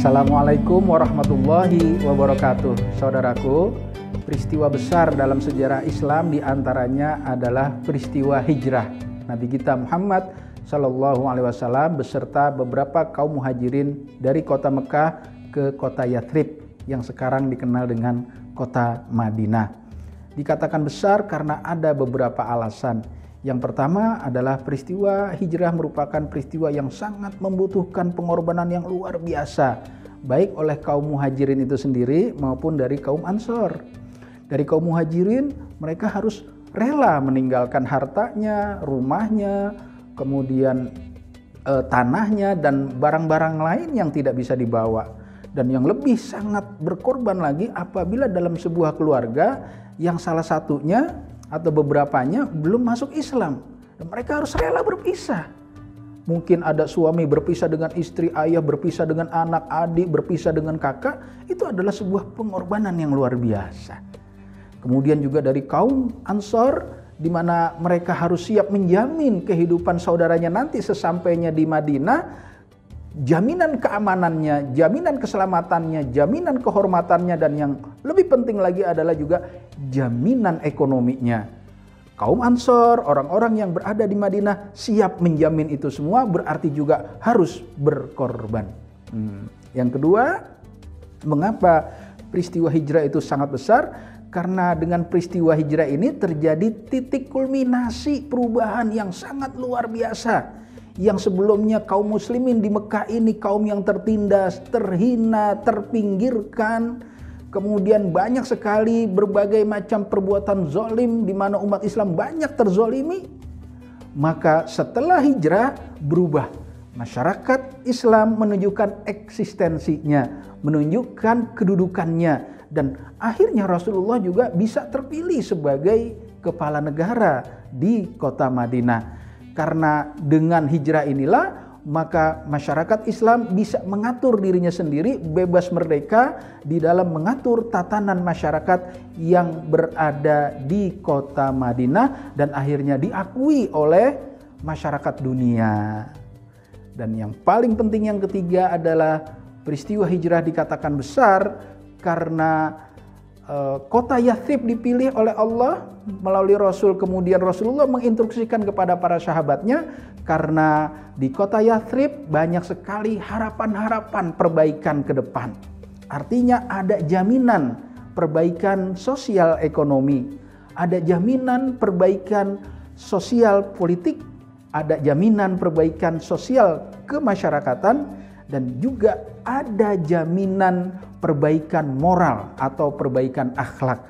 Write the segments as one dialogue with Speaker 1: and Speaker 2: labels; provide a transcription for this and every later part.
Speaker 1: Assalamualaikum warahmatullahi wabarakatuh. Saudaraku, peristiwa besar dalam sejarah Islam diantaranya adalah peristiwa hijrah Nabi kita Muhammad Sallallahu Alaihi Wasallam beserta beberapa kaum muhajirin dari kota Mekah ke kota Yathrib yang sekarang dikenal dengan kota Madinah. Dikatakan besar karena ada beberapa alasan. Yang pertama adalah peristiwa hijrah merupakan peristiwa yang sangat membutuhkan pengorbanan yang luar biasa, baik oleh kaum muhajirin itu sendiri maupun dari kaum ansor. Dari kaum muhajirin, mereka harus rela meninggalkan hartanya, rumahnya, kemudian tanahnya dan barang-barang lain yang tidak bisa dibawa. Dan yang lebih sangat berkorban lagi apabila dalam sebuah keluarga yang salah satunya atau beberapanya belum masuk Islam, dan mereka harus rela berpisah. Mungkin ada suami berpisah dengan istri, ayah berpisah dengan anak, adik berpisah dengan kakak. Itu adalah sebuah pengorbanan yang luar biasa. Kemudian juga dari kaum Ansor, di mana mereka harus siap menjamin kehidupan saudaranya nanti sesampainya di Madinah, jaminan keamanannya, jaminan keselamatannya, jaminan kehormatannya, dan yang lebih penting lagi adalah juga jaminan ekonominya. Kaum Ansor, orang-orang yang berada di Madinah siap menjamin itu semua, berarti juga harus berkorban. Yang kedua, mengapa peristiwa hijrah itu sangat besar? Karena dengan peristiwa hijrah ini terjadi titik kulminasi perubahan yang sangat luar biasa. Yang sebelumnya kaum muslimin di Mekah ini kaum yang tertindas, terhina, terpinggirkan. Kemudian banyak sekali berbagai macam perbuatan zolim di mana umat Islam banyak terzolimi. Maka setelah hijrah berubah. Masyarakat Islam menunjukkan eksistensinya, menunjukkan kedudukannya. Dan akhirnya Rasulullah juga bisa terpilih sebagai kepala negara di kota Madinah. Karena dengan hijrah inilah maka masyarakat Islam bisa mengatur dirinya sendiri, bebas merdeka di dalam mengatur tatanan masyarakat yang berada di kota Madinah dan akhirnya diakui oleh masyarakat dunia. Dan yang paling penting yang ketiga adalah peristiwa hijrah dikatakan besar karena kota Yathrib dipilih oleh Allah melalui Rasul, kemudian Rasulullah menginstruksikan kepada para sahabatnya karena di kota Yathrib banyak sekali harapan-harapan perbaikan ke depan. Artinya ada jaminan perbaikan sosial ekonomi, ada jaminan perbaikan sosial politik, ada jaminan perbaikan sosial kemasyarakatan, dan juga ada jaminan perbaikan moral atau perbaikan akhlak.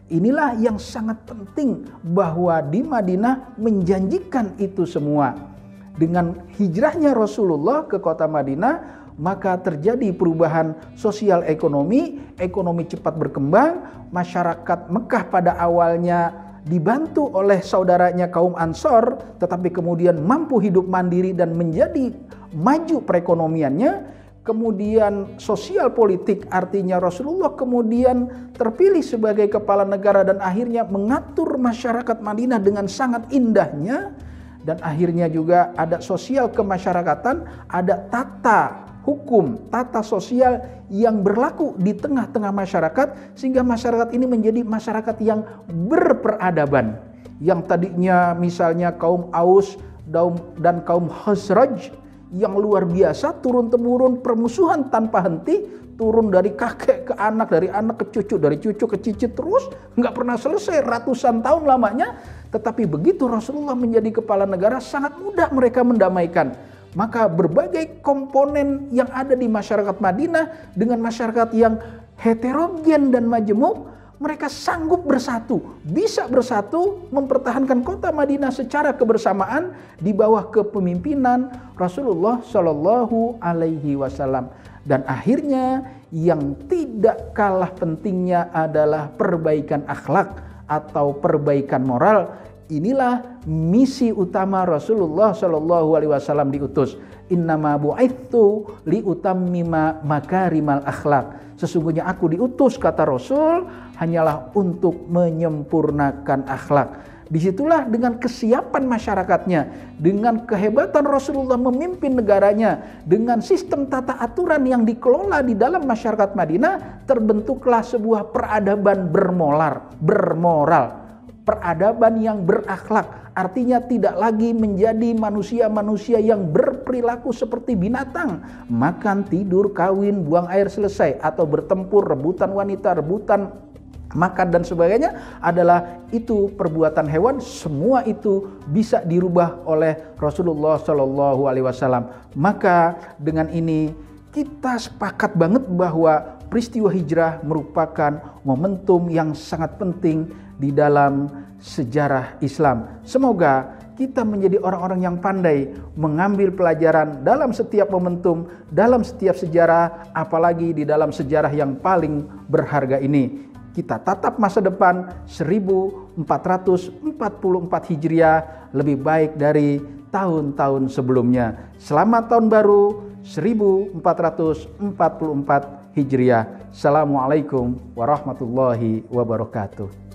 Speaker 1: Inilah yang sangat penting bahwa di Madinah menjanjikan itu semua. Dengan hijrahnya Rasulullah ke kota Madinah, maka terjadi perubahan sosial ekonomi, ekonomi cepat berkembang, masyarakat Mekah pada awalnya dibantu oleh saudaranya kaum Ansor, tetapi kemudian mampu hidup mandiri dan menjadi maju perekonomiannya. Kemudian sosial politik, artinya Rasulullah kemudian terpilih sebagai kepala negara dan akhirnya mengatur masyarakat Madinah dengan sangat indahnya. Dan akhirnya juga ada sosial kemasyarakatan, ada tata hukum, tata sosial yang berlaku di tengah-tengah masyarakat, sehingga masyarakat ini menjadi masyarakat yang berperadaban. Yang tadinya misalnya kaum Aus dan kaum Khazraj yang luar biasa, turun-temurun permusuhan tanpa henti, turun dari kakek ke anak, dari anak ke cucu, dari cucu ke cicit, terus nggak pernah selesai, ratusan tahun lamanya. Tetapi begitu Rasulullah menjadi kepala negara, sangat mudah mereka mendamaikan. Maka berbagai komponen yang ada di masyarakat Madinah dengan masyarakat yang heterogen dan majemuk, mereka sanggup bersatu, bisa bersatu mempertahankan kota Madinah secara kebersamaan di bawah kepemimpinan Rasulullah Shallallahu Alaihi Wasallam. Dan akhirnya yang tidak kalah pentingnya adalah perbaikan akhlak atau perbaikan moral. Inilah misi utama Rasulullah Shallallahu Alaihi Wasallam diutus. Innama bu'itsu liutammima makarimal akhlak. Sesungguhnya aku diutus, kata Rasul, hanyalah untuk menyempurnakan akhlak. Disitulah dengan kesiapan masyarakatnya, dengan kehebatan Rasulullah memimpin negaranya, dengan sistem tata aturan yang dikelola di dalam masyarakat Madinah, terbentuklah sebuah peradaban bermoral, peradaban yang berakhlak. Artinya tidak lagi menjadi manusia-manusia yang berperilaku seperti binatang, makan, tidur, kawin, buang air, selesai, atau bertempur, rebutan wanita, rebutan makan dan sebagainya adalah itu perbuatan hewan. Semua itu bisa dirubah oleh Rasulullah Shallallahu Alaihi Wasallam. Maka dengan ini kita sepakat banget bahwa peristiwa hijrah merupakan momentum yang sangat penting di dalam sejarah Islam. Semoga kita menjadi orang-orang yang pandai mengambil pelajaran dalam setiap momentum, dalam setiap sejarah, apalagi di dalam sejarah yang paling berharga ini. Kita tatap masa depan 1444 Hijriah lebih baik dari tahun-tahun sebelumnya. Selamat tahun baru 1444 Hijriah. Assalamualaikum warahmatullahi wabarakatuh.